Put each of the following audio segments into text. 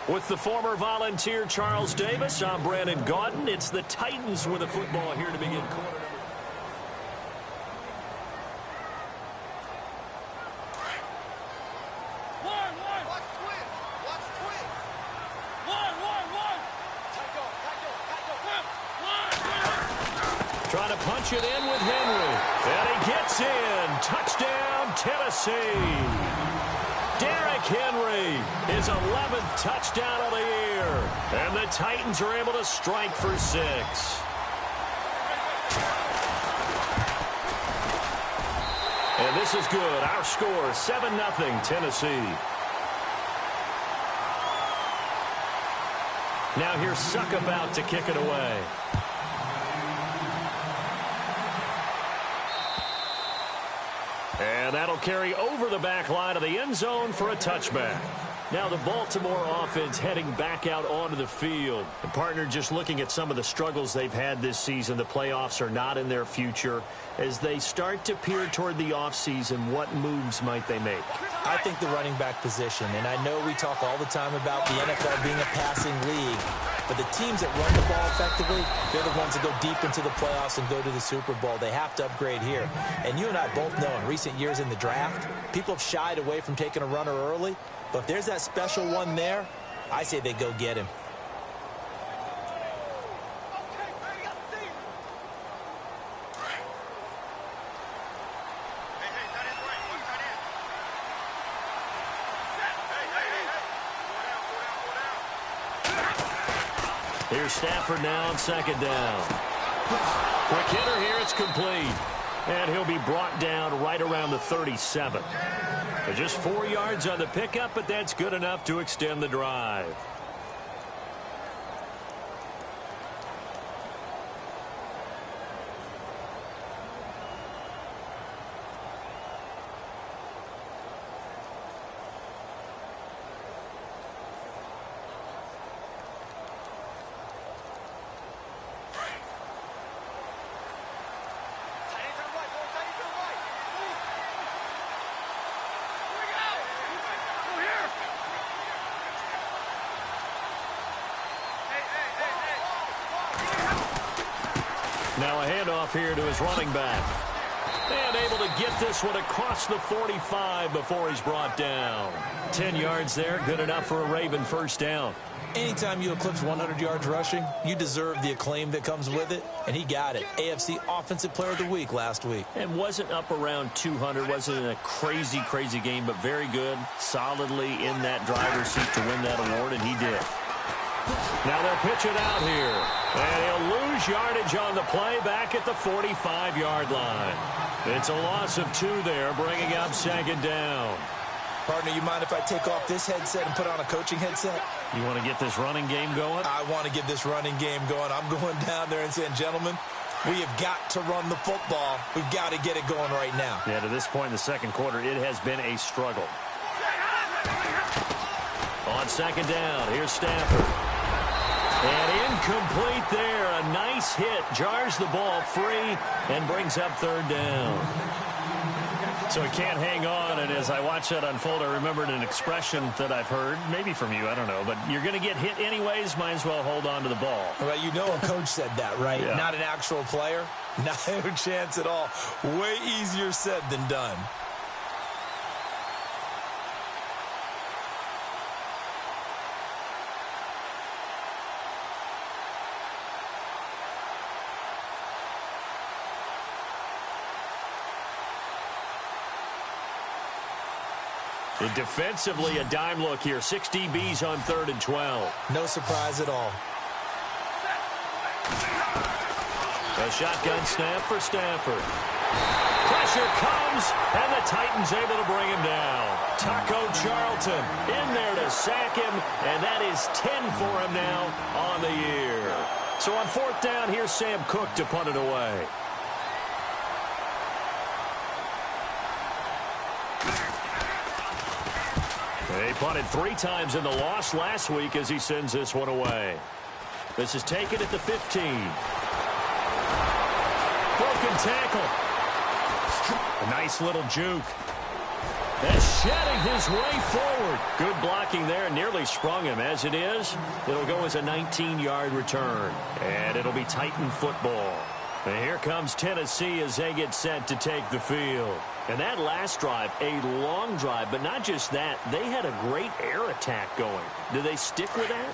With the former Volunteer Charles Davis, I'm Brandon Gaudin. It's the Titans with the football here to begin quarter. Trying to punch it in with Henry. And he gets in. Touchdown, Tennessee. Derrick Henry, his 11th touchdown of the year. And the Titans are able to strike for 6. And this is good. Our score, 7-0 Tennessee. Now here's Suck about to kick it away. And that'll carry over the back line of the end zone for a touchback. Now the Baltimore offense heading back out onto the field. And partner, just looking at some of the struggles they've had this season, the playoffs are not in their future. As they start to peer toward the offseason, what moves might they make? I think the running back position, and I know we talk all the time about the NFL being a passing league, but the teams that run the ball effectively, they're the ones that go deep into the playoffs and go to the Super Bowl. They have to upgrade here. And you and I both know in recent years in the draft, people have shied away from taking a runner early, but if there's that special one there, I say they go get him. Here's Stafford now on second down. Quick hitter here, it's complete. And he'll be brought down right around the 37. They're just 4 yards on the pickup, but that's good enough to extend the drive. Now a handoff here to his running back. And able to get this one across the 45 before he's brought down. 10 yards there, good enough for a Raven first down. Anytime you eclipse 100 yards rushing, you deserve the acclaim that comes with it, and he got it. AFC Offensive Player of the Week last week. And wasn't up around 200, wasn't in a crazy, crazy game, but very good, solidly in that driver's seat to win that award, and he did. Now they'll pitch it out here. And he'll lose yardage on the play back at the 45-yard line. It's a loss of 2 there, bringing up second down. Partner, you mind if I take off this headset and put on a coaching headset? You want to get this running game going? I want to get this running game going. I'm going down there and saying, gentlemen, we have got to run the football. We've got to get it going right now. Yeah, to this point in the second quarter, it has been a struggle. On second down, here's Stafford. And incomplete there. A nice hit. Jars the ball free and brings up third down. So he can't hang on. And as I watch that unfold, I remembered an expression that I've heard, maybe from you, I don't know. But you're going to get hit anyways, might as well hold on to the ball. Well, you know a coach said that, right? Yeah. Not an actual player. No chance at all. Way easier said than done. And defensively, a dime look here. 6 DBs on 3rd and 12. No surprise at all. A shotgun snap for Stafford. Pressure comes, and the Titans able to bring him down. Taco Charlton in there to sack him, and that is 10 for him now on the year. So on 4th down, here's Sam Cook to punt it away. He punted 3 times in the loss last week as he sends this one away. This is taken at the 15. Broken tackle. A nice little juke. And shedding his way forward. Good blocking there. Nearly sprung him. As it is, it'll go as a 19-yard return. And it'll be Titan football. And here comes Tennessee as they get set to take the field. And that last drive, a long drive, but not just that. They had a great air attack going. Do they stick with that?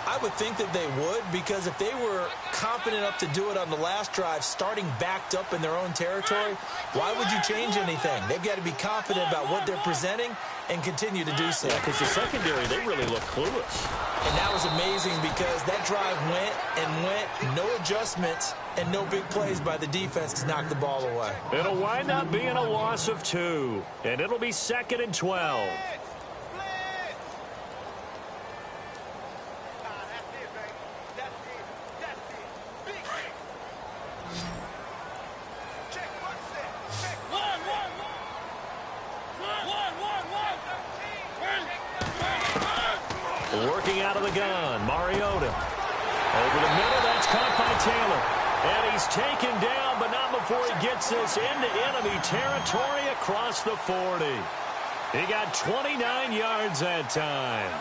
I would think that they would, because if they were confident enough to do it on the last drive, starting backed up in their own territory, why would you change anything? They've got to be confident about what they're presenting and continue to do so. Yeah, because the secondary, they really look clueless. And that was amazing because that drive went and went, no adjustments and no big plays by the defense to knock the ball away. It'll wind up being a loss of 2, and it'll be 2nd and 12. Working out of the gun, Mariota. Over the middle, that's caught by Taylor. And he's taken down, but not before he gets this into enemy territory across the 40. He got 29 yards that time.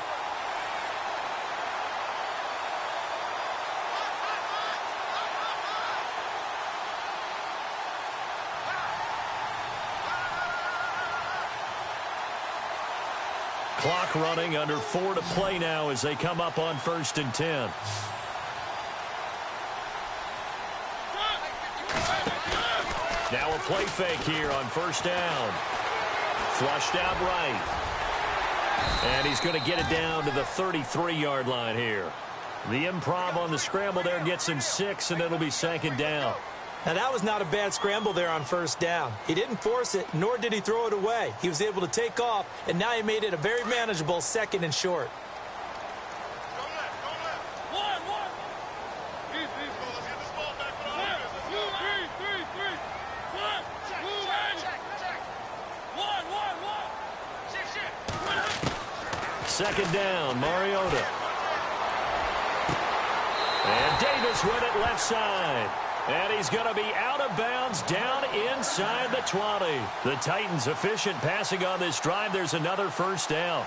Clock running, under 4 to play now as they come up on 1st and 10. Now a play fake here on 1st down. Flushed out right. And he's going to get it down to the 33-yard line here. The improv on the scramble there gets him 6, and it'll be 2nd down. Now, that was not a bad scramble there on 1st down. He didn't force it, nor did he throw it away. He was able to take off, and now he made it a very manageable 2nd and short. Second down, Mariota. And Davis with it left side. And he's going to be out of bounds down inside the 20. The Titans efficient passing on this drive. There's another 1st down.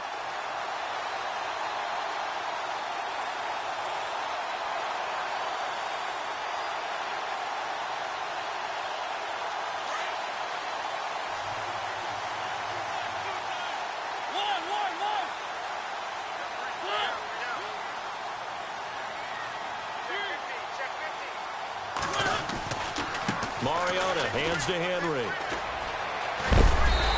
Mariota hands to Henry.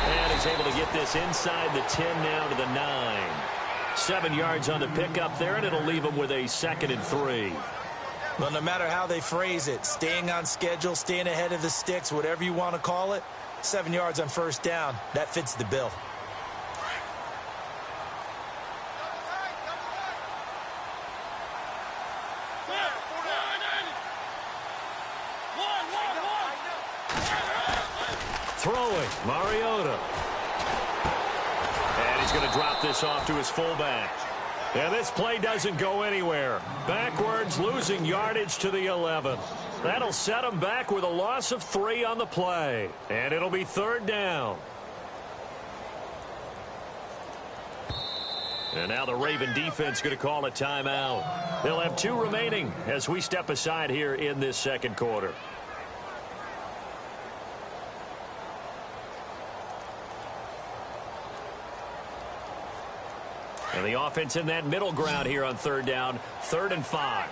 And he's able to get this inside the 10 now to the 9. 7 yards on the pickup there, and it'll leave him with a 2nd and 3. Well, no matter how they phrase it, staying on schedule, staying ahead of the sticks, whatever you want to call it, 7 yards on 1st down, that fits the bill. Throwing, Mariota. And he's going to drop this off to his fullback. And this play doesn't go anywhere. Backwards, losing yardage to the 11. That'll set him back with a loss of 3 on the play. And it'll be 3rd down. And now the Raven defense going to call a timeout. They'll have 2 remaining as we step aside here in this 2nd quarter. And the offense in that middle ground here on 3rd down, 3rd and 5.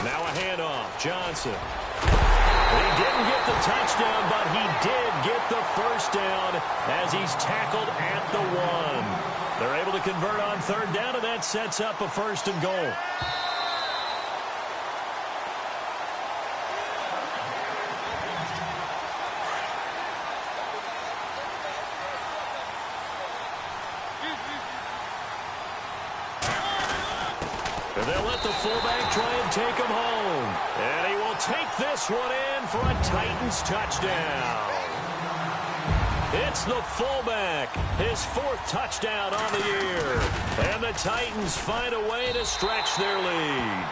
Now a handoff, Johnson. He didn't get the touchdown, but he did get the 1st down as he's tackled at the 1. They're able to convert on 3rd down, and that sets up a 1st and goal. They'll let the fullback try and take him home. And he will take this one in for a Titans touchdown. It's the fullback, his 4th touchdown on the year. And the Titans find a way to stretch their lead.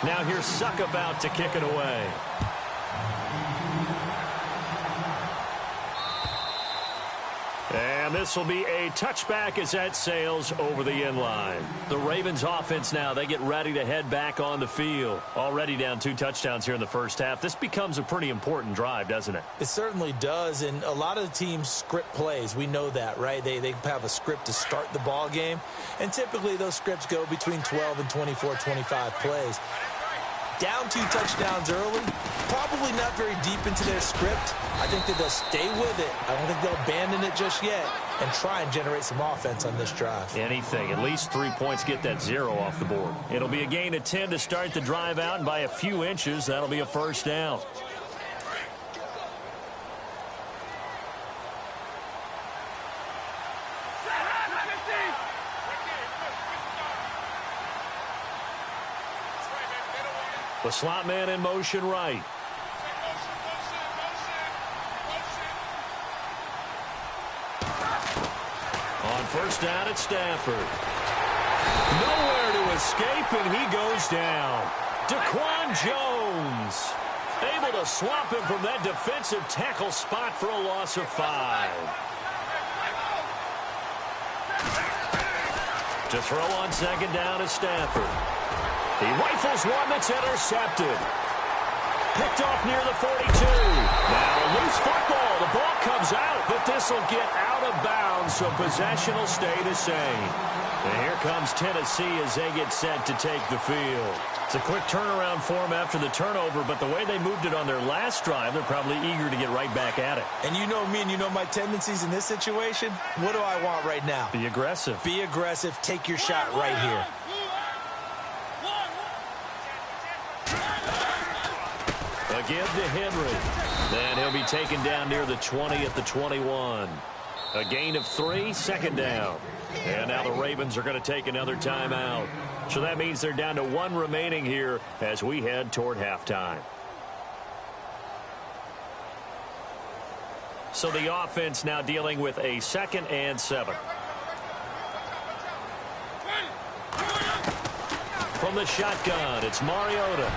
Now here's Suck about to kick it away. And this will be a touchback as that sails over the end line. The Ravens offense now, they get ready to head back on the field. Already down 2 touchdowns here in the first half. This becomes a pretty important drive, doesn't it? It certainly does, and a lot of the teams script plays. We know that, right? They have a script to start the ball game, and typically those scripts go between 12 and 24, 25 plays. Down 2 touchdowns early, probably not very deep into their script. I think that they'll stay with it. I don't think they'll abandon it just yet and try and generate some offense on this drive. Anything. At least 3 points, get that 0 off the board. It'll be a gain of 10 to start the drive out, and by a few inches, that'll be a first down. The slot man in motion right. On first down, it's Stafford. Nowhere to escape, and he goes down. Daquan Jones able to swap him from that defensive tackle spot for a loss of 5. To throw on second down is Stafford. He rifles one that's intercepted. Picked off near the 42. Now a loose football. The ball comes out, but this will get out of bounds, so possession will stay the same. And here comes Tennessee as they get set to take the field. It's a quick turnaround for them after the turnover, but the way they moved it on their last drive, they're probably eager to get right back at it. And you know me and you know my tendencies in this situation. What do I want right now? Be aggressive. Be aggressive. Take your shot right here. A give to Henry. Then he'll be taken down near the 20 at the 21. A gain of 3, second down. And now the Ravens are going to take another timeout. So that means they're down to 1 remaining here as we head toward halftime. So the offense now dealing with a 2nd and 7. From the shotgun, it's Mariota.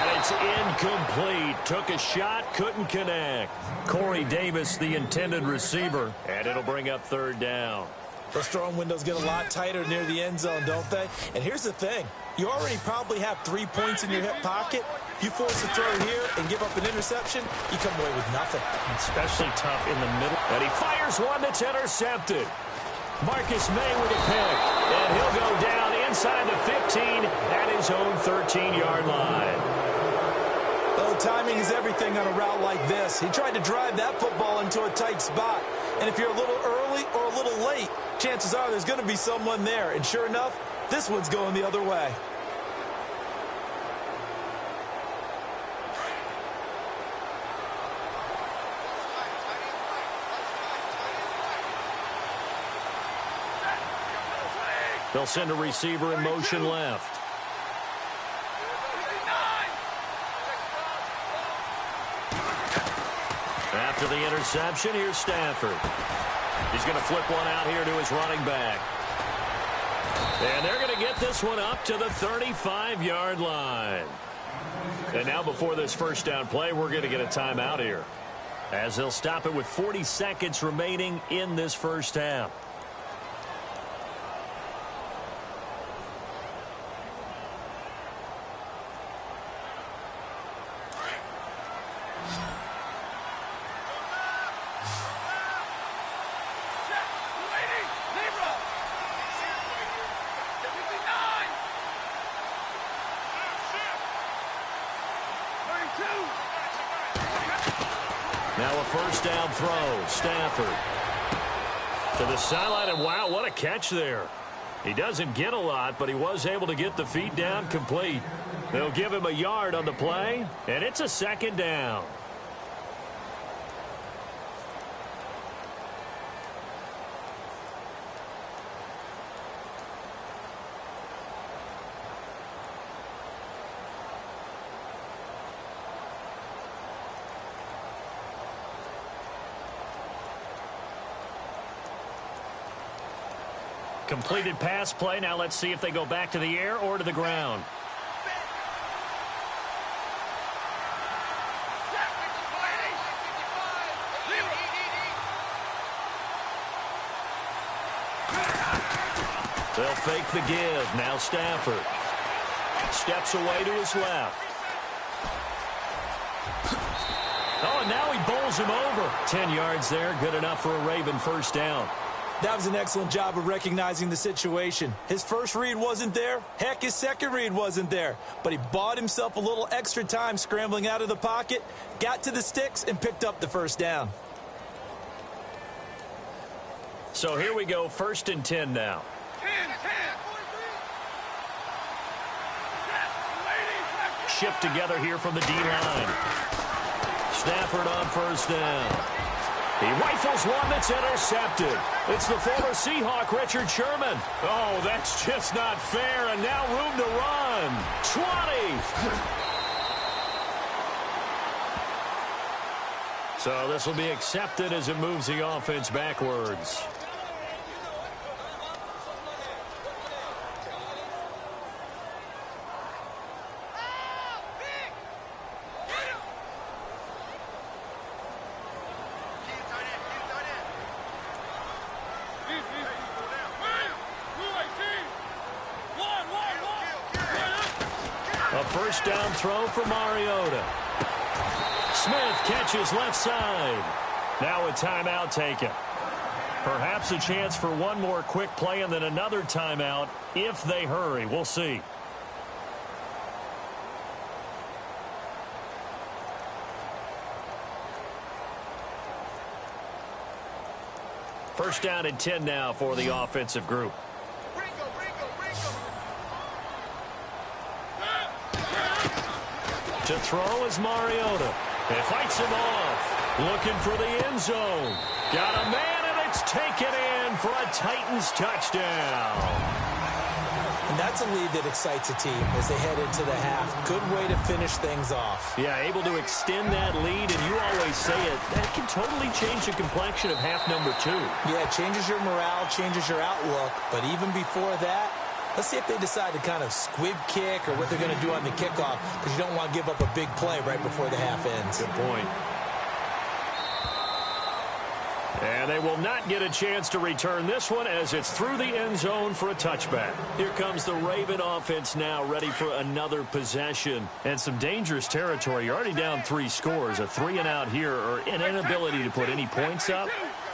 And it's incomplete. Took a shot, couldn't connect. Corey Davis, the intended receiver, and it'll bring up 3rd down. Those throwing windows get a lot tighter near the end zone, don't they? And here's the thing. You already probably have 3 points in your hip pocket. You force a throw here and give up an interception, you come away with nothing. Especially tough in the middle. And he fires one that's intercepted. Marcus May with a pick. And he'll go down inside the 15 at his own 13-yard line. Oh, timing is everything on a route like this. He tried to drive that football into a tight spot. And if you're a little early or a little late, chances are there's going to be someone there. And sure enough, this one's going the other way. They'll send a receiver in motion left. After the interception, here's Stafford. He's going to flip one out here to his running back. And they're going to get this one up to the 35-yard line. And now before this first down play, we're going to get a timeout here, as they'll stop it with 40 seconds remaining in this first half. Now a first down throw. Stafford to the sideline, and wow, what a catch there. He doesn't get a lot, but he was able to get the feet down complete. They'll give him a yard on the play, and it's a 2nd down. Completed pass play. Now let's see if they go back to the air or to the ground. They'll fake the give. Now Stafford steps away to his left. Oh, and now he bowls him over. 10 yards there. Good enough for a Raven first down. That was an excellent job of recognizing the situation. His first read wasn't there. Heck, his second read wasn't there. But he bought himself a little extra time scrambling out of the pocket, got to the sticks, and picked up the first down. So here we go, 1st and 10 now. 10. Shift together here from the D-line. Stafford on first down. He rifles one that's intercepted. It's the former Seahawk, Richard Sherman. Oh, that's just not fair, and now room to run. 20. So this will be accepted as it moves the offense backwards. A first down throw for Mariota. Smith catches left side. Now a timeout taken. Perhaps a chance for one more quick play and then another timeout if they hurry. We'll see. First down and 10 now for the offensive group. To throw is Mariota. It fights him off. Looking for the end zone. Got a man, and it's taken in for a Titans touchdown. And that's a lead that excites a team as they head into the half. Good way to finish things off. Yeah, able to extend that lead, and you always say it, that can totally change the complexion of half number 2. Yeah, it changes your morale, changes your outlook. But even before that, let's see if they decide to kind of squib kick or what they're going to do on the kickoff, because you don't want to give up a big play right before the half ends. Good point. And they will not get a chance to return this one as it's through the end zone for a touchback. Here comes the Raven offense now, ready for another possession. And some dangerous territory. You're already down 3 scores. A 3-and-out here, or an inability to put any points up.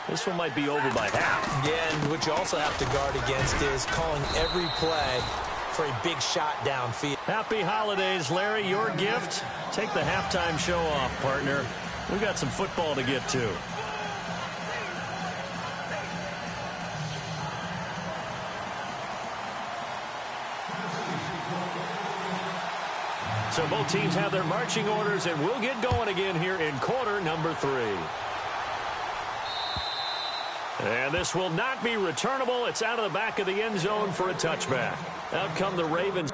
This one might be over by half. Yeah, and what you also have to guard against is calling every play for a big shot downfield. Happy holidays, Larry. Your gift? Take the halftime show off, partner. We've got some football to get to. So both teams have their marching orders, and we'll get going again here in quarter number 3. And this will not be returnable. It's out of the back of the end zone for a touchback. Out come the Ravens.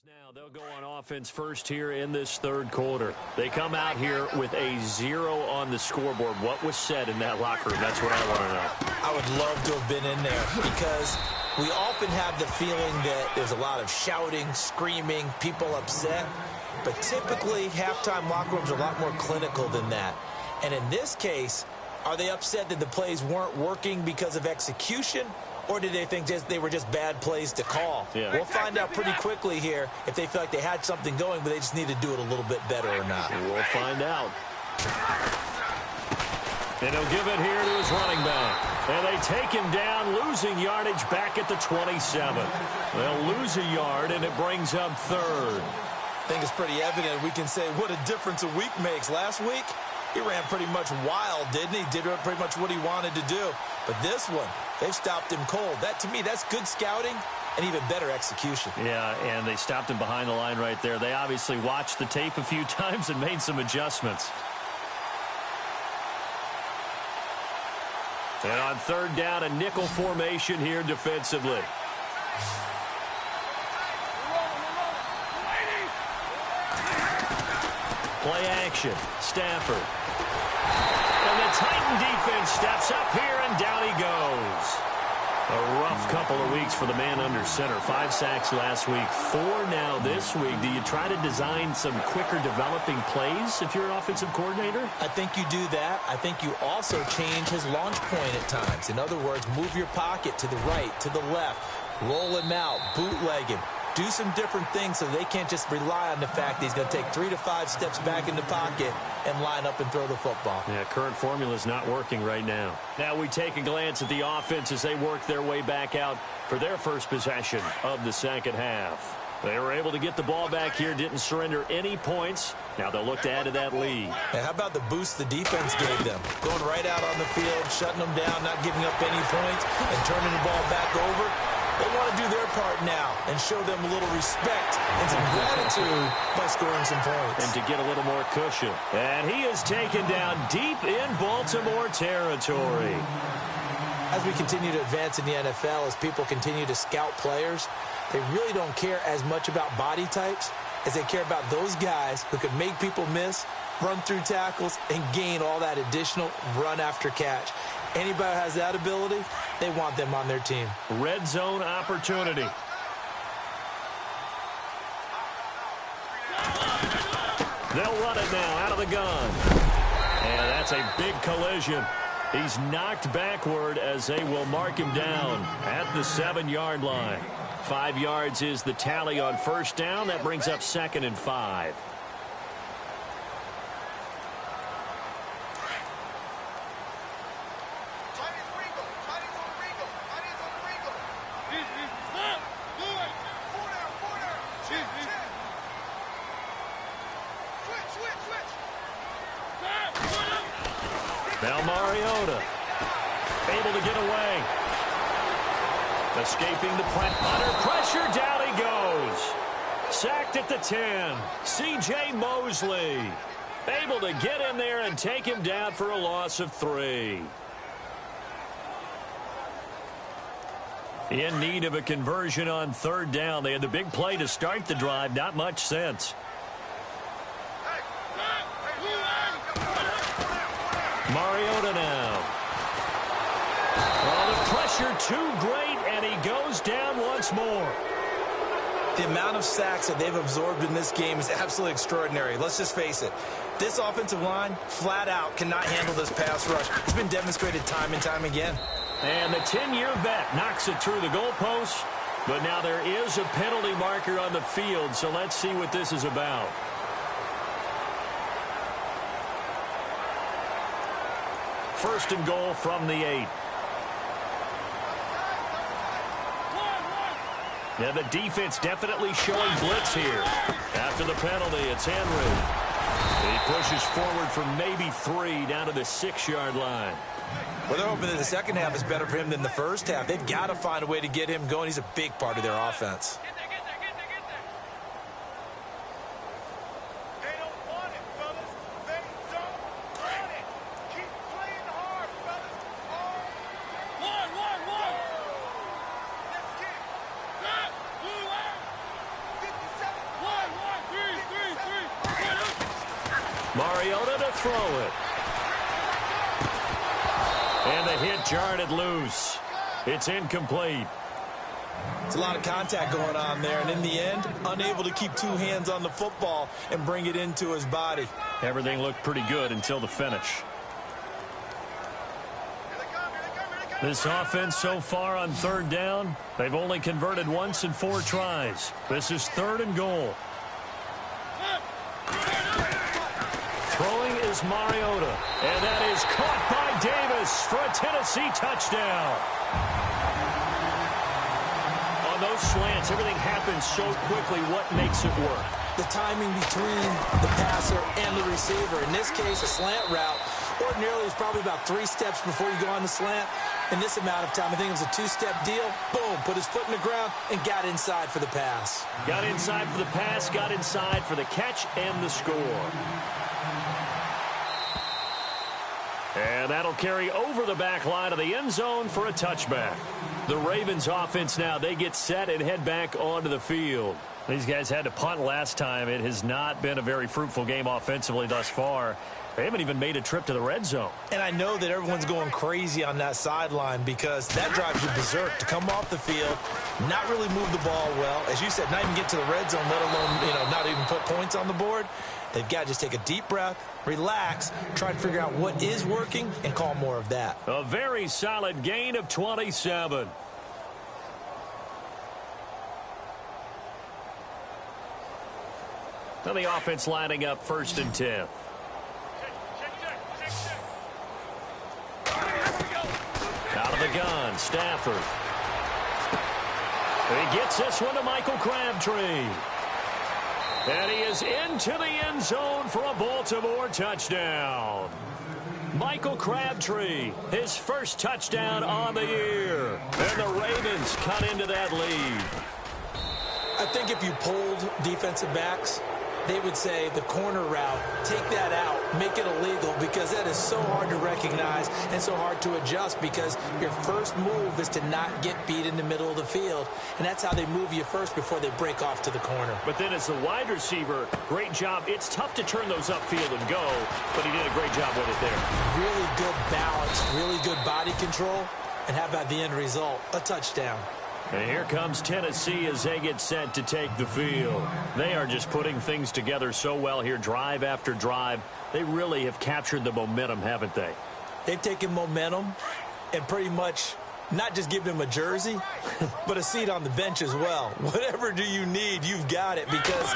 Now they'll go on offense first here in this third quarter. They come out here with a 0 on the scoreboard. What was said in that locker room? That's what I want to know. I would love to have been in there because we often have the feeling that there's a lot of shouting, screaming, people upset. But typically, halftime locker rooms are a lot more clinical than that. And in this case, are they upset that the plays weren't working because of execution? Or did they think they were just bad plays to call? Yeah. We'll find out pretty quickly here if they feel like they had something going, but they just need to do it a little bit better or not. We'll find out. And he'll give it here to his running back. And they take him down, losing yardage back at the 27. They'll lose a yard, and it brings up third. I think it's pretty evident. We can say what a difference a week makes. Last week, he ran pretty much wild, didn't he? Did pretty much what he wanted to do. But this one, they've stopped him cold. That, to me, that's good scouting and even better execution. Yeah, and they stopped him behind the line right there. They obviously watched the tape a few times and made some adjustments. And on third down, a nickel formation here defensively. Play action. Stafford. And the Titan defense steps up here, and down he goes. A rough couple of weeks for the man under center. 5 sacks last week, 4 now this week. Do you try to design some quicker developing plays if you're an offensive coordinator? I think you do that. I think you also change his launch point at times. In other words, move your pocket to the right, to the left, roll him out, bootleg him. Do some different things so they can't just rely on the fact that he's going to take 3 to 5 steps back in the pocket and line up and throw the football. Yeah, current formula is not working right now. Now we take a glance at the offense as they work their way back out for their first possession of the second half. They were able to get the ball back here, didn't surrender any points. Now they'll look to add to that lead. And how about the boost the defense gave them? Going right out on the field, shutting them down, not giving up any points, and turning the ball back over. They want to do their part now and show them a little respect and some gratitude by scoring some points. And to get a little more cushion. And he is taken down deep in Baltimore territory. As we continue to advance in the NFL, as people continue to scout players, they really don't care as much about body types as they care about those guys who can make people miss, run through tackles, and gain all that additional run after catch. Anybody who has that ability, they want them on their team. Red zone opportunity. They'll run it now out of the gun. And that's a big collision. He's knocked backward as they will mark him down at the 7-yard line. 5 yards is the tally on first down. That brings up 2nd and 5. Now Mariota, able to get away. Escaping the press. Under pressure, down he goes. Sacked at the 10. C.J. Mosley, able to get in there and take him down for a loss of 3. In need of a conversion on third down. They had the big play to start the drive. Not much sense. Mariota now. Oh, the pressure too great, and he goes down once more. The amount of sacks that they've absorbed in this game is absolutely extraordinary. Let's just face it. This offensive line, flat out, cannot handle this pass rush. It's been demonstrated time and time again. And the 10-year vet knocks it through the goalpost. But now there is a penalty marker on the field, so let's see what this is about. First and goal from the 8. Yeah, the defense definitely showing blitz here. After the penalty, it's Henry. He pushes forward for maybe 3 down to the 6-yard line. Well, they're hoping that the second half is better for him than the first half. They've got to find a way to get him going. He's a big part of their offense. Mariota to throw it. And the hit jarred it loose. It's incomplete. It's a lot of contact going on there, and in the end, unable to keep 2 hands on the football and bring it into his body. Everything looked pretty good until the finish. This offense so far on third down, they've only converted once in 4 tries. This is 3rd and goal. Throwing is Mariota, and that is caught by Davis for a Tennessee touchdown. On those slants, everything happens so quickly. What makes it work? The timing between the passer and the receiver. In this case, a slant route. Ordinarily, it's probably about 3 steps before you go on the slant. In this amount of time, I think it was a 2-step deal. Boom, put his foot in the ground and got inside for the pass. Got inside for the pass, got inside for the catch and the score. And that'll carry over the back line of the end zone for a touchback. The Ravens offense now, they get set and head back onto the field. These guys had to punt last time. It has not been a very fruitful game offensively thus far. They haven't even made a trip to the red zone. And I know that everyone's going crazy on that sideline because that drives you berserk to come off the field, not really move the ball well. As you said, not even get to the red zone, let alone, not even put points on the board. They've got to just take a deep breath, relax, try to figure out what is working, and call more of that. A very solid gain of 27. Now the offense lining up 1st and 10. Out of the gun, Stafford. He gets this one to Michael Crabtree. And he is into the end zone for a Baltimore touchdown. Michael Crabtree, his first touchdown on the year. And the Ravens cut into that lead. I think if you polled defensive backs, they would say the corner route, take that out, make it illegal, because that is so hard to recognize and so hard to adjust because your first move is to not get beat in the middle of the field, and that's how they move you first before they break off to the corner. But then as the wide receiver, great job. It's tough to turn those upfield and go, but he did a great job with it there. Really good balance, really good body control, and how about the end result? A touchdown. And here comes Tennessee as they get set to take the field. They are just putting things together so well here, drive after drive. They really have captured the momentum, haven't they? They've taken momentum and pretty much not just give him a jersey, but a seat on the bench as well. Whatever do you need, you've got it, because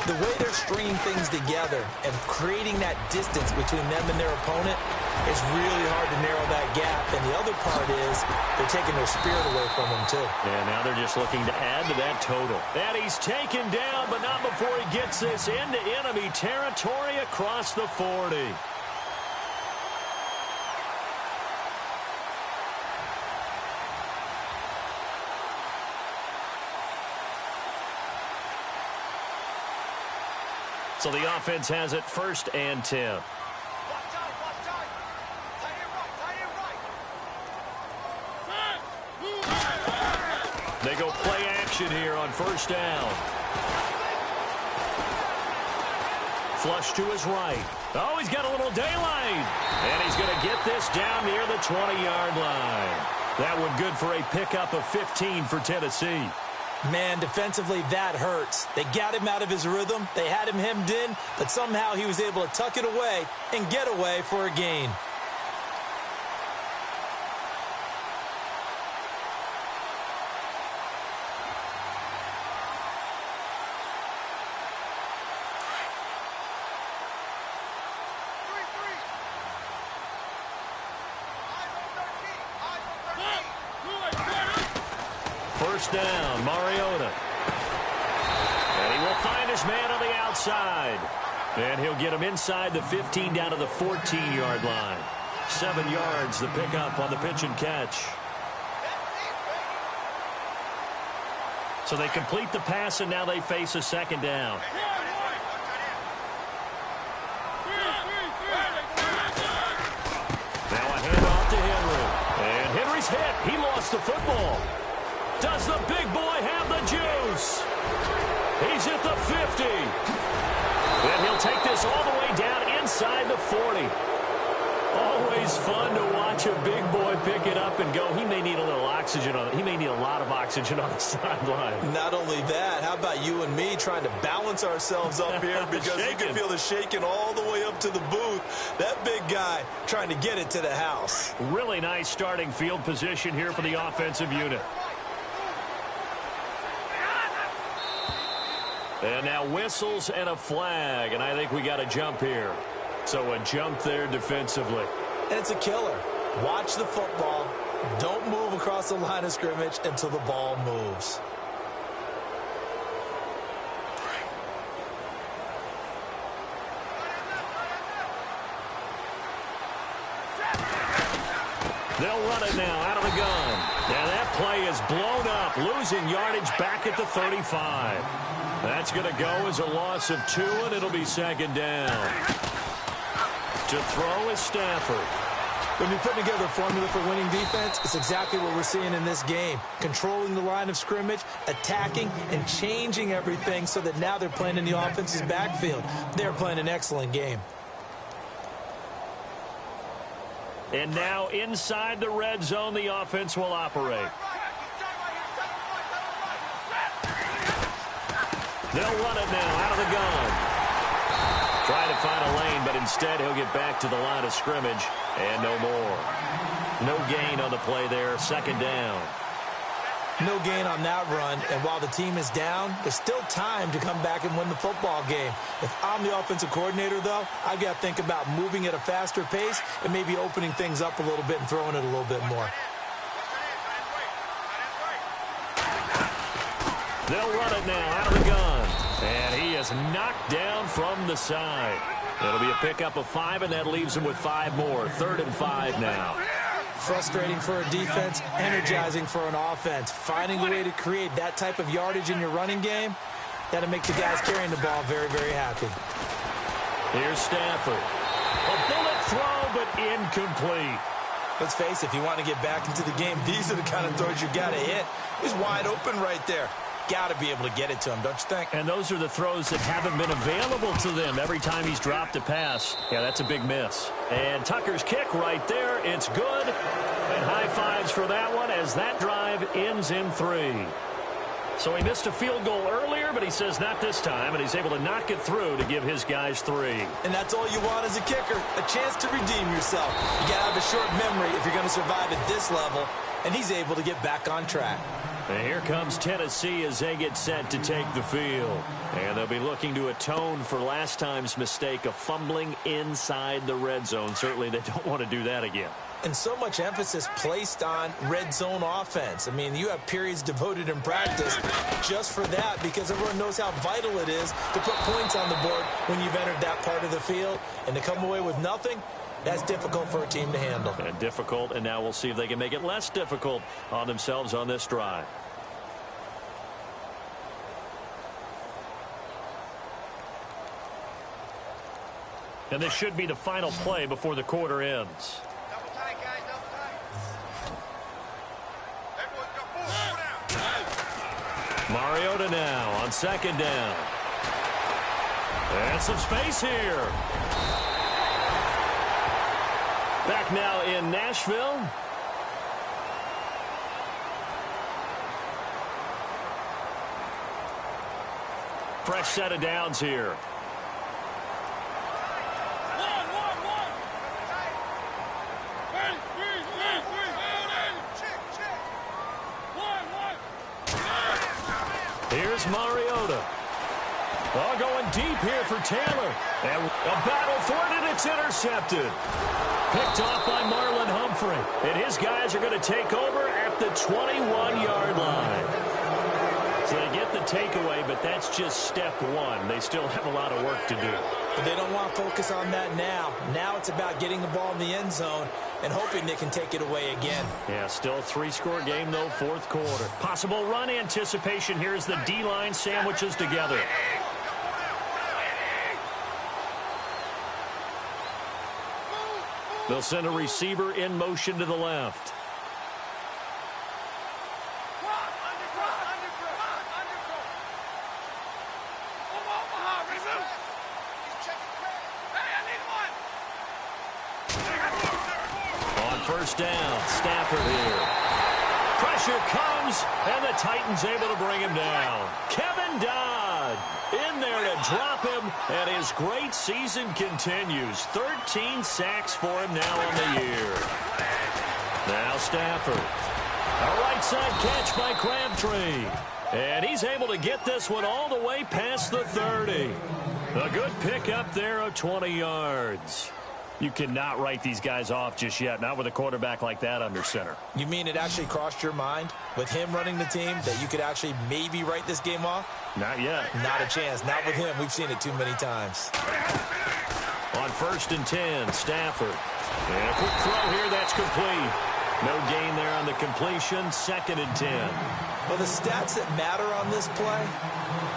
the way they're stringing things together and creating that distance between them and their opponent, it's really hard to narrow that gap. And the other part is they're taking their spirit away from them, too. And now they're just looking to add to that total. And he's taken down, but not before he gets this into enemy territory across the 40. So the offense has it 1st and 10. They go play action here on 1st down. Flush to his right. Oh, he's got a little daylight. And he's going to get this down near the 20-yard line. That one good for a pickup of 15 for Tennessee. Man, defensively, that hurts. They got him out of his rhythm. They had him hemmed in, but somehow he was able to tuck it away and get away for a gain. First down, Mariota. And he will find his man on the outside. And he'll get him inside the 15 down to the 14-yard line. 7 yards, the pickup on the pitch and catch. So they complete the pass, and now they face a 2nd down. Now a handoff to Henry. And Henry's hit. He lost the football. Does the big boy have the juice? He's at the 50. And he'll take this all the way down inside the 40. Always fun to watch a big boy pick it up and go. He may need a little oxygen on it. He may need a lot of oxygen on the sideline. Not only that, how about you and me trying to balance ourselves up here because you can feel the shaking all the way up to the booth. That big guy trying to get it to the house. Really nice starting field position here for the offensive unit. And now whistles and a flag, and I think we got a jump here. So a jump there defensively. And it's a killer. Watch the football. Don't move across the line of scrimmage until the ball moves. They'll run it now out of the gun. And that play is blown up, losing yardage back at the 35. That's going to go as a loss of 2, and it'll be second down. To throw is Stafford. When you're putting together a formula for winning defense, it's exactly what we're seeing in this game. Controlling the line of scrimmage, attacking, and changing everything so that now they're playing in the offense's backfield. They're playing an excellent game. And now inside the red zone, the offense will operate. They'll run it now out of the gun. Trying to find a lane, but instead he'll get back to the line of scrimmage and no more. No gain on the play there, second down. No gain on that run, and while the team is down, there's still time to come back and win the football game. If I'm the offensive coordinator, though, I've got to think about moving at a faster pace and maybe opening things up a little bit and throwing it a little bit more. They'll run it now out of the gun. And he is knocked down from the side. It'll be a pickup of 5, and that leaves him with 5 more. 3rd and 5 now. Frustrating for a defense, energizing for an offense. Finding a way to create that type of yardage in your running game, that'll make the guys carrying the ball very, very happy. Here's Stafford. A bullet throw, but incomplete. Let's face it, if you want to get back into the game, these are the kind of throws you got to hit. He's wide open right there. Got to be able to get it to him, don't you think? And those are the throws that haven't been available to them every time he's dropped a pass. Yeah, that's a big miss. And Tucker's kick right there, it's good. And high fives for that one as that drive ends in 3. So he missed a field goal earlier, but he says not this time, and he's able to knock it through to give his guys 3. And that's all you want as a kicker, a chance to redeem yourself. You got to have a short memory if you're going to survive at this level, and he's able to get back on track. And here comes Tennessee as they get set to take the field. And they'll be looking to atone for last time's mistake of fumbling inside the red zone. Certainly they don't want to do that again. And so much emphasis placed on red zone offense. I mean, you have periods devoted in practice just for that because everyone knows how vital it is to put points on the board when you've entered that part of the field. And to come away with nothing, that's difficult for a team to handle. And difficult, and now we'll see if they can make it less difficult on themselves on this drive. And this should be the final play before the quarter ends. Double tight, guys, double tight. Mariota now on second down. And some space here. Back now in Nashville. Fresh set of downs here. Here's Mariota. Oh, going deep here for Taylor. And a battle for it, and it's intercepted. Picked off by Marlon Humphrey. And his guys are going to take over at the 21-yard line. So they get the takeaway, but that's just step 1. They still have a lot of work to do. But they don't want to focus on that now. Now it's about getting the ball in the end zone and hoping they can take it away again. Yeah, still a 3-score game, though, 4th quarter. Possible run anticipation here as the D-line sandwiches together. They'll send a receiver in motion to the left. First down, Stafford here. Pressure comes, and the Titans able to bring him down. Kevin Dodd in there to drop him, and his great season continues. 13 sacks for him now on the year. Now Stafford. A right side catch by Crabtree. And he's able to get this one all the way past the 30. A good pick up there of 20 yards. You cannot write these guys off just yet, not with a quarterback like that under center. You mean it actually crossed your mind with him running the team that you could actually maybe write this game off? Not yet. Not a chance. Not with him. We've seen it too many times. On 1st and 10, Stafford. And a quick throw here, that's complete. No gain there on the completion. 2nd and 10. Well, the stats that matter on this play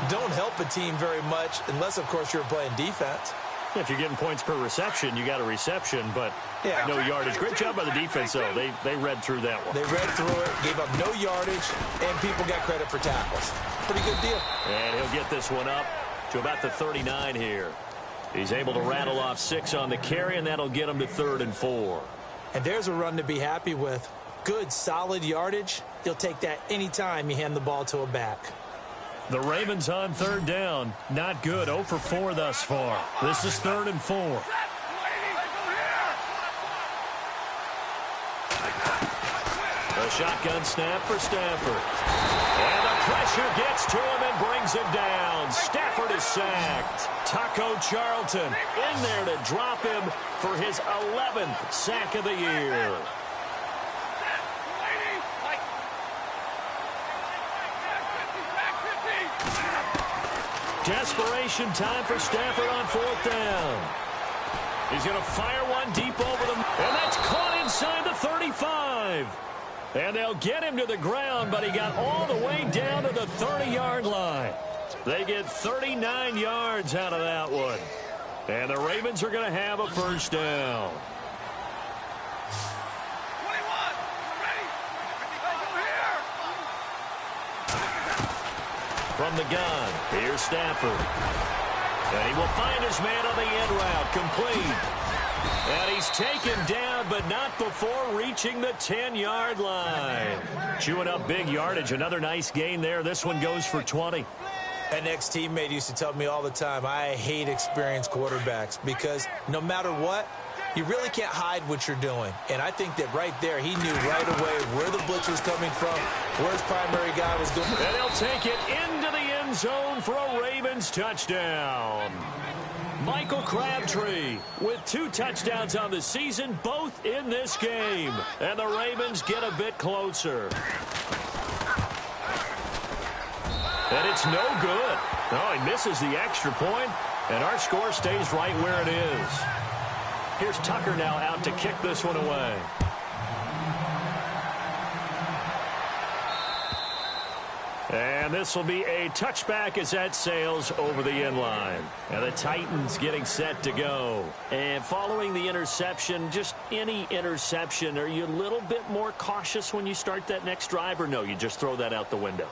don't help a team very much unless, of course, you're playing defense. If you're getting points per reception, you got a reception, but no yardage. Great job by the defense, though. They read through that one. They read through it, gave up no yardage, and people got credit for tackles. Pretty good deal. And he'll get this one up to about the 39 here. He's able to rattle off 6 on the carry, and that'll get him to 3rd and 4. And there's a run to be happy with. Good, solid yardage. You'll take that anytime you hand the ball to a back. The Ravens on 3rd down. Not good. 0 for 4 thus far. This is 3rd and 4. A shotgun snap for Stafford. And the pressure gets to him and brings him down. Stafford is sacked. Taco Charlton in there to drop him for his 11th sack of the year. Desperation time for Stafford on 4th down. He's going to fire one deep over them. And that's caught inside the 35. And they'll get him to the ground, but he got all the way down to the 30-yard line. They get 39 yards out of that one. And the Ravens are going to have a 1st down. From the gun, here's Stafford. And he will find his man on the end route, complete. And he's taken down, but not before reaching the 10-yard line. Chewing up big yardage, another nice gain there. This one goes for 20. An ex-teammate used to tell me all the time, I hate experienced quarterbacks because no matter what, you really can't hide what you're doing. And I think that right there, he knew right away where the blitz was coming from, where his primary guy was going. And he'll take it into the end zone for a Ravens touchdown. Michael Crabtree with 2 touchdowns on the season, both in this game. And the Ravens get a bit closer. And it's no good. Oh, he misses the extra point, and our score stays right where it is. Here's Tucker now out to kick this one away. And this will be a touchback as that sails over the end line. And the Titans getting set to go. And following the interception, just any interception, are you a little bit more cautious when you start that next drive, or no, you just throw that out the window?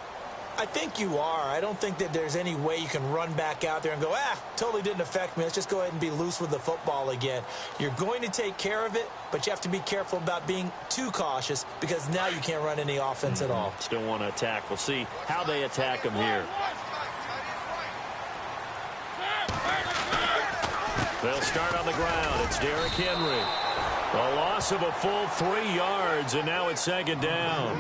I think you are. I don't think that there's any way you can run back out there and go, totally didn't affect me. Let's just go ahead and be loose with the football again. You're going to take care of it, but you have to be careful about being too cautious because now you can't run any offense at all. Still want to attack. We'll see how they attack him here. They'll start on the ground. It's Derrick Henry. A loss of a full 3 yards, and now it's 2nd down.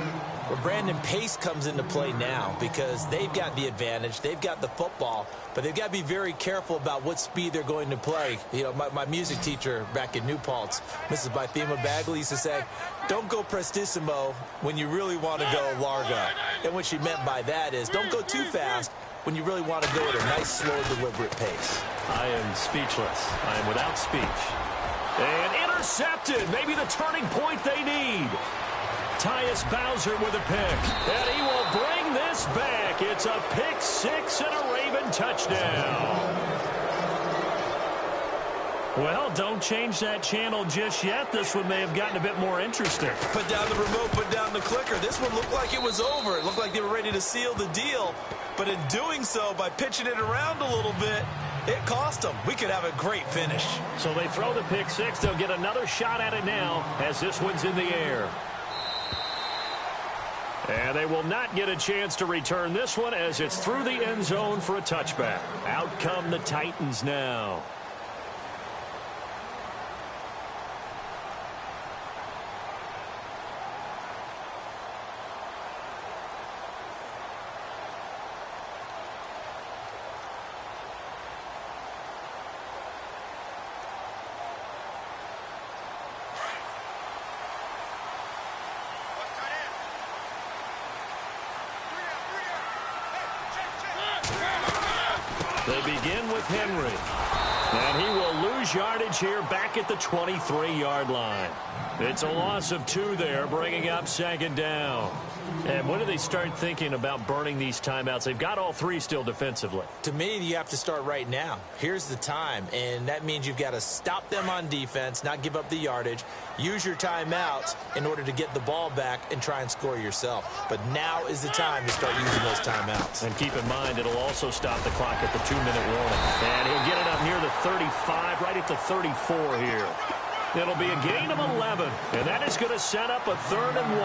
Well, Brandon, pace comes into play now because they've got the advantage. They've got the football, but they've got to be very careful about what speed they're going to play. You know, my music teacher back in New Paltz, Mrs. Bythema Bagley, used to say, don't go prestissimo when you really want to go largo. And what she meant by that is don't go too fast when you really want to go at a nice, slow, deliberate pace. I am speechless. I am without speech. And intercepted. Maybe the turning point they need. Tyus Bowser with a pick. And he will bring this back. It's a pick 6 and a Raven touchdown. Well, don't change that channel just yet. This one may have gotten a bit more interesting. Put down the remote, put down the clicker. This one looked like it was over. It looked like they were ready to seal the deal. But in doing so, by pitching it around a little bit, it cost them. We could have a great finish. So they throw the pick 6. They'll get another shot at it now as this one's in the air. And they will not get a chance to return this one as it's through the end zone for a touchback. Out come the Titans now. They begin with Henry. And he will lose yardage here back at the 23-yard line. It's a loss of 2 there, bringing up second down. And when do they start thinking about burning these timeouts? They've got all 3 still defensively. To me, you have to start right now. Here's the time, and that means you've got to stop them on defense, not give up the yardage, use your timeouts in order to get the ball back and try and score yourself. But now is the time to start using those timeouts. And keep in mind, it'll also stop the clock at the 2-minute warning. And he'll get it up near the 35, right at the 34 here. It'll be a gain of 11, and that is going to set up a 3rd and 1.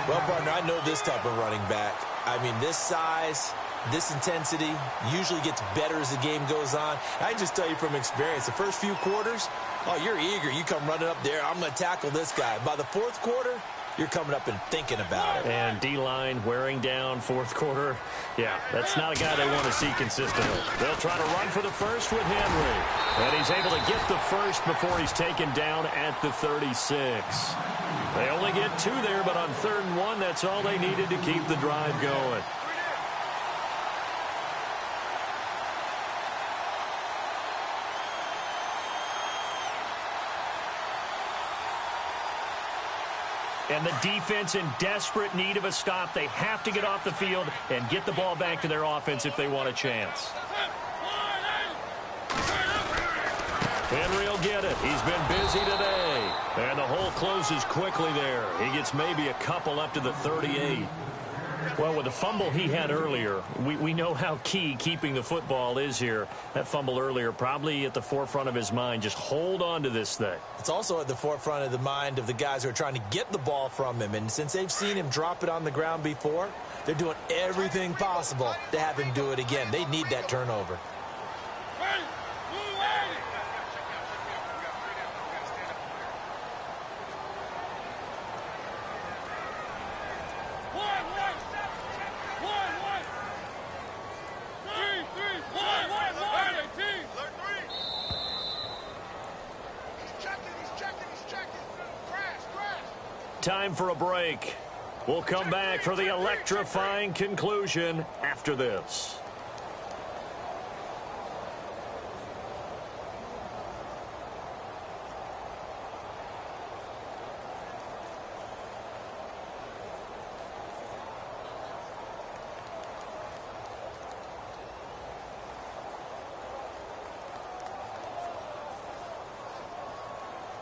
Well, partner, I know this type of running back. I mean, this size, this intensity usually gets better as the game goes on. I can just tell you from experience, the first few quarters, oh, you're eager. You come running up there, I'm going to tackle this guy. By the 4th quarter, you're coming up and thinking about it. And D-line wearing down 4th quarter. Yeah, that's not a guy they want to see consistently. They'll try to run for the first with Henry. And he's able to get the first before he's taken down at the 36. They only get 2 there, but on 3rd and 1, that's all they needed to keep the drive going. And the defense in desperate need of a stop. They have to get off the field and get the ball back to their offense if they want a chance. Henry will get it. He's been busy today. And the hole closes quickly there. He gets maybe a couple up to the 38. Well, with the fumble he had earlier, we know how key keeping the football is here. That fumble earlier probably at the forefront of his mind. Just hold on to this thing. It's also at the forefront of the mind of the guys who are trying to get the ball from him. And since they've seen him drop it on the ground before, they're doing everything possible to have him do it again. They need that turnover. Time for a break. We'll come back for the electrifying conclusion after this.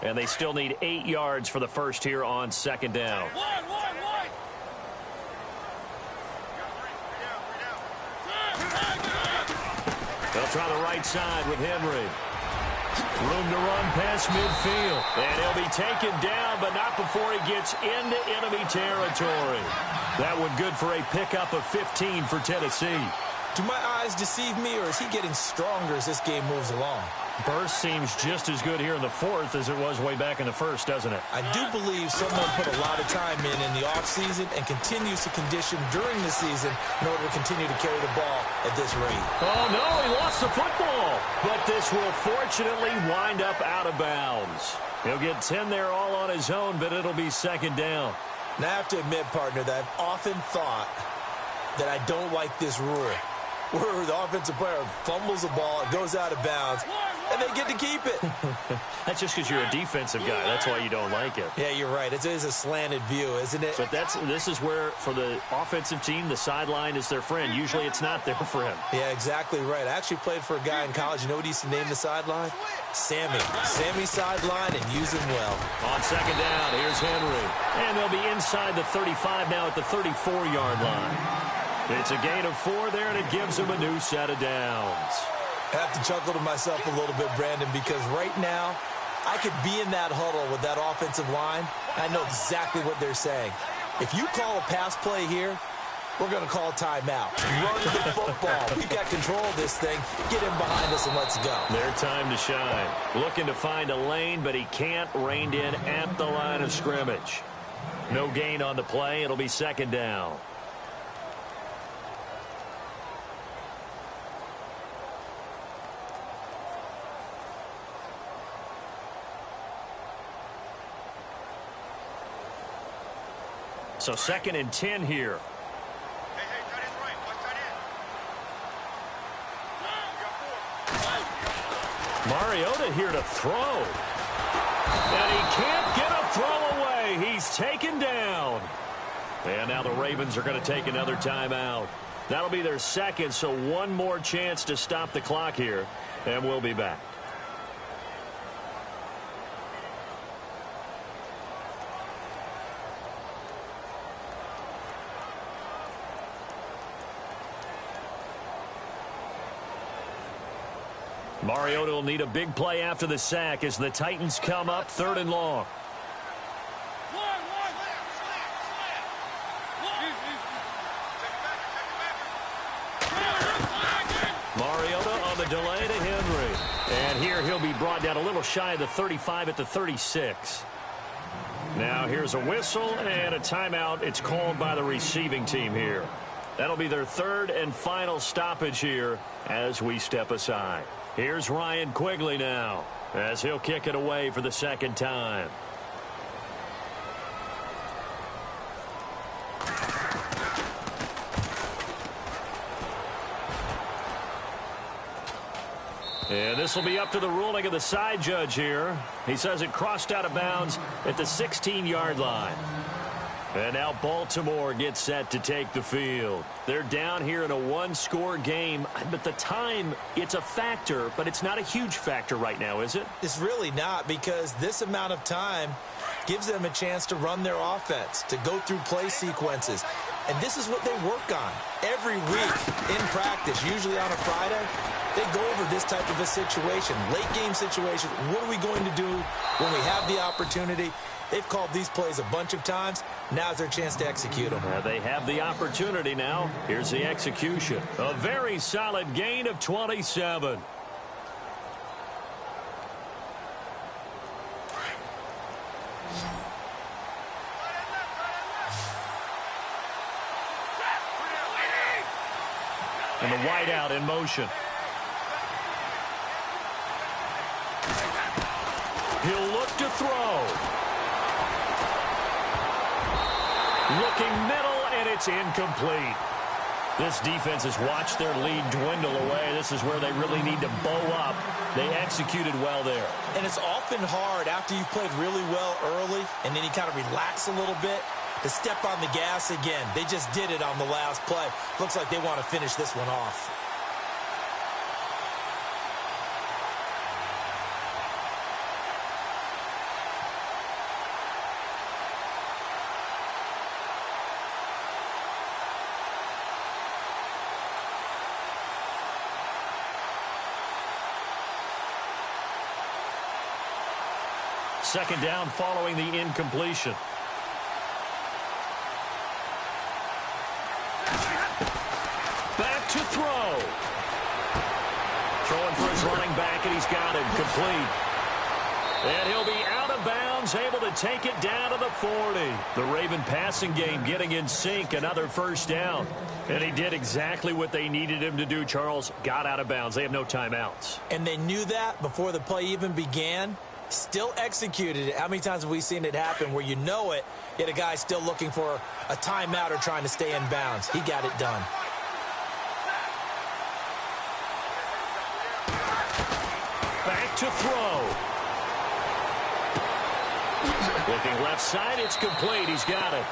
And they still need 8 yards for the first here on second down. They'll try the right side with Henry. Room to run past midfield. And he'll be taken down, but not before he gets into enemy territory. That one good for a pickup of 15 for Tennessee. Do my eyes deceive me, or is he getting stronger as this game moves along? Burst seems just as good here in the 4th as it was way back in the 1st, doesn't it? I do believe someone put a lot of time in the offseason and continues to condition during the season in order to continue to carry the ball at this rate. Oh, no, he lost the football. But this will fortunately wind up out of bounds. He'll get 10 there all on his own, but it'll be second down. Now, I have to admit, partner, that I've often thought that I don't like this rule, where the offensive player fumbles the ball, it goes out of bounds, and they get to keep it. That's just because you're a defensive guy. That's why you don't like it. Yeah, you're right. It is a slanted view, isn't it? But this is where, for the offensive team, the sideline is their friend. Usually it's not their friend. Yeah, exactly right. I actually played for a guy in college. You know what he used to name the sideline? Sammy. Sammy sideline, and use him well. On second down, here's Henry. And they'll be inside the 35 now at the 34-yard line. It's a gain of 4 there, and it gives them a new set of downs. I have to chuckle to myself a little bit, Brandon, because right now I could be in that huddle with that offensive line. I know exactly what they're saying. If you call a pass play here, we're going to call timeout. Run the football. We've got control of this thing. Get him behind us and let's go. Their time to shine. Looking to find a lane, but he can't. Reined in at the line of scrimmage. No gain on the play. It'll be second down. So second and 10 here. Hey, tight end right. Watch tight end. Mariota here to throw. And he can't get a throw away. He's taken down. And now the Ravens are going to take another timeout. That'll be their second, so one more chance to stop the clock here. And we'll be back. Mariota will need a big play after the sack as the Titans come up 3rd and long. Mariota on the delay to Henry. And here he'll be brought down a little shy of the 35 at the 36. Now here's a whistle and a timeout. It's called by the receiving team here. That'll be their 3rd and final stoppage here as we step aside. Here's Ryan Quigley now as he'll kick it away for the 2nd time. And this will be up to the ruling of the side judge here. He says it crossed out of bounds at the 16-yard line. And now Baltimore gets set to take the field. They're down here in a one-score game, but the time, it's a factor, but it's not a huge factor right now, is it? It's really not, because this amount of time gives them a chance to run their offense, to go through play sequences. And this is what they work on every week in practice, usually on a Friday. They go over this type of a situation, late-game situation. What are we going to do when we have the opportunity? They've called these plays a bunch of times. Now's their chance to execute them. They have the opportunity now. Here's the execution. A very solid gain of 27. And the wideout in motion. He'll look to throw. Looking middle, and it's incomplete. This defense has watched their lead dwindle away. This is where they really need to bow up. They executed well there. And it's often hard after you've played really well early, and then you kind of relax a little bit, to step on the gas again. They just did it on the last play. Looks like they want to finish this one off. Second down following the incompletion. Back to throw. Throwing for his running back, and he's got him complete. And he'll be out of bounds, able to take it down to the 40. The Raven passing game getting in sync, another first down. And he did exactly what they needed him to do, Charles. Got out of bounds. They have no timeouts. And they knew that before the play even began. Still executed it. How many times have we seen it happen where you know it, yet a guy still looking for a timeout or trying to stay in bounds? He got it done. Back to throw. Looking left side, it's complete. He's got it.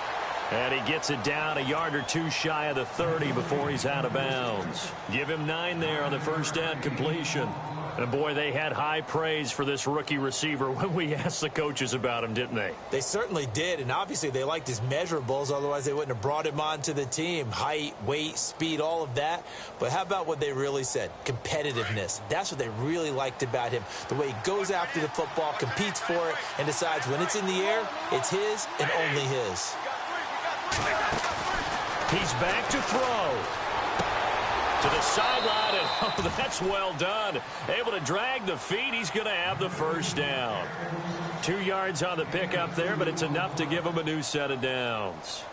And he gets it down a yard or two shy of the 30 before he's out of bounds. Give him 9 there on the first down completion. And, boy, they had high praise for this rookie receiver when we asked the coaches about him, didn't they? They certainly did, and obviously they liked his measurables. Otherwise, they wouldn't have brought him onto the team. Height, weight, speed, all of that. But how about what they really said? Competitiveness. That's what they really liked about him. The way he goes after the football, competes for it, and decides when it's in the air, it's his and only his. He's back to throw. To the sideline, and oh, that's well done. Able to drag the feet. He's going to have the first down. 2 yards on the pickup there, but it's enough to give him a new set of downs.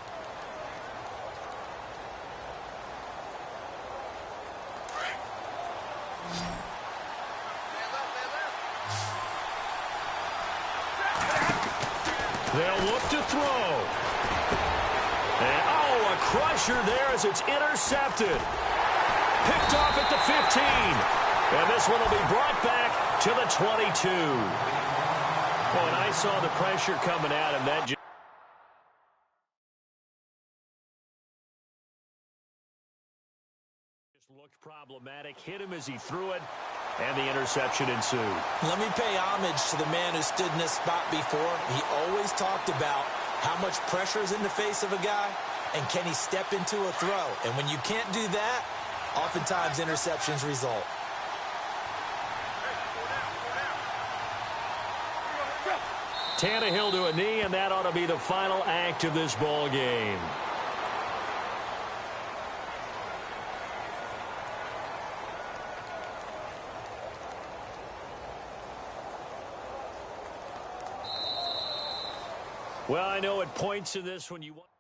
They'll look to throw. And, oh, a crusher there as it's intercepted. Picked off at the 15. And this one will be brought back to the 22. Well, and I saw the pressure coming at him. That just looked problematic. Hit him as he threw it, and the interception ensued. Let me pay homage to the man who stood in this spot before. He always talked about how much pressure is in the face of a guy, and can he step into a throw? And when you can't do that, oftentimes interceptions result. Tannehill to a knee, and that ought to be the final act of this ball game. Well, I know at points in this when you want